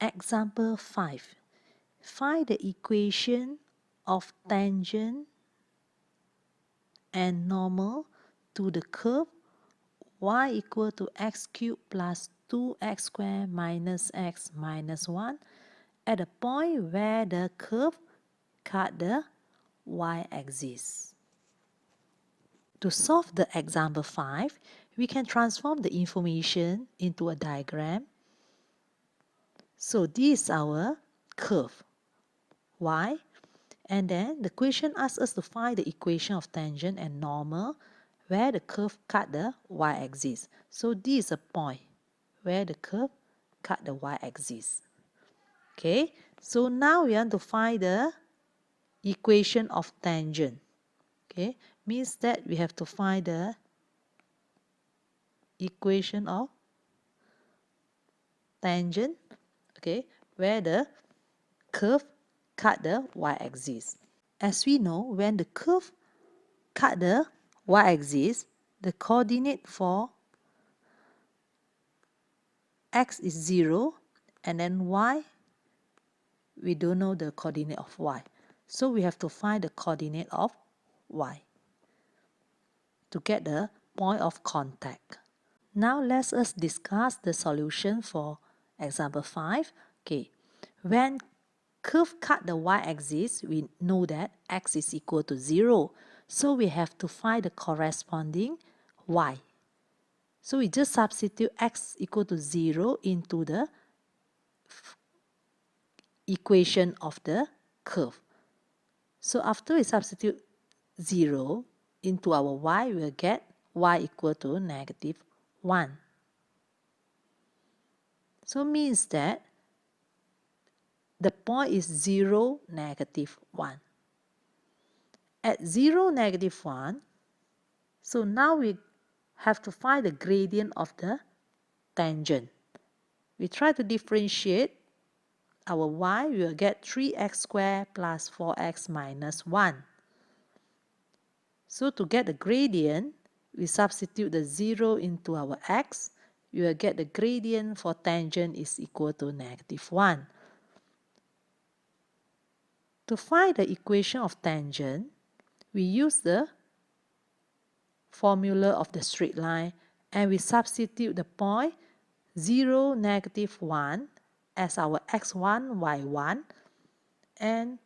Example 5. Find the equation of tangent and normal to the curve y equal to x cubed plus 2x squared minus x minus 1 at a point where the curve cut the y-axis. To solve the example 5, we can transform the information into a diagram. So this is our curve y, and then the question asks us to find the equation of tangent and normal where the curve cut the y-axis. So this is a point where the curve cut the y-axis. Okay, so now we want to find the equation of tangent. Okay, means that we have to find the equation of tangent, okay, where the curve cut the y-axis. As we know, when the curve cut the y-axis, the coordinate for x is 0, and then y, we don't know the coordinate of y. So we have to find the coordinate of y to get the point of contact. Now let us discuss the solution for example 5. Okay, when curve cut the y-axis, we know that x is equal to 0. So we have to find the corresponding y. So we just substitute x equal to 0 into the equation of the curve. So after we substitute 0 into our y, we'll get y equal to negative 1. So means that the point is 0, negative 1. At 0, negative 1, so now we have to find the gradient of the tangent. We try to differentiate our y, we will get 3x squared plus 4x minus 1. So to get the gradient, we substitute the 0 into our x. You will get the gradient for tangent is equal to negative 1. To find the equation of tangent, we use the formula of the straight line and we substitute the point 0, negative 1 as our x1, y1 and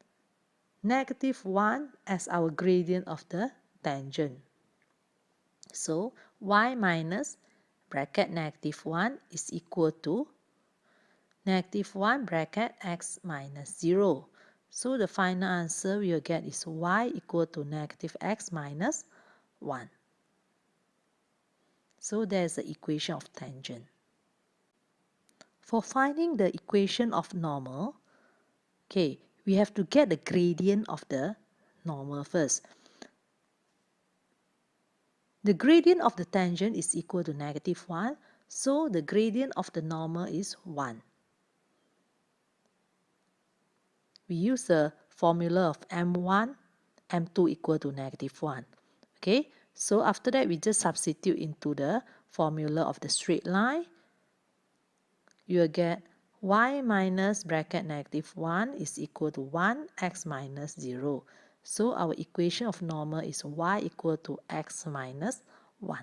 negative 1 as our gradient of the tangent. So y minus bracket negative 1 is equal to negative 1 bracket x minus 0. So the final answer we will get is y equal to negative x minus 1. So there's the equation of tangent. For finding the equation of normal, okay, we have to get the gradient of the normal first. The gradient of the tangent is equal to negative 1, so the gradient of the normal is 1. We use the formula of m1, m2 equal to negative 1. Okay, so after that we just substitute into the formula of the straight line. You will get y minus bracket negative 1 is equal to 1, x minus 0. So our equation of normal is y equal to x minus 1.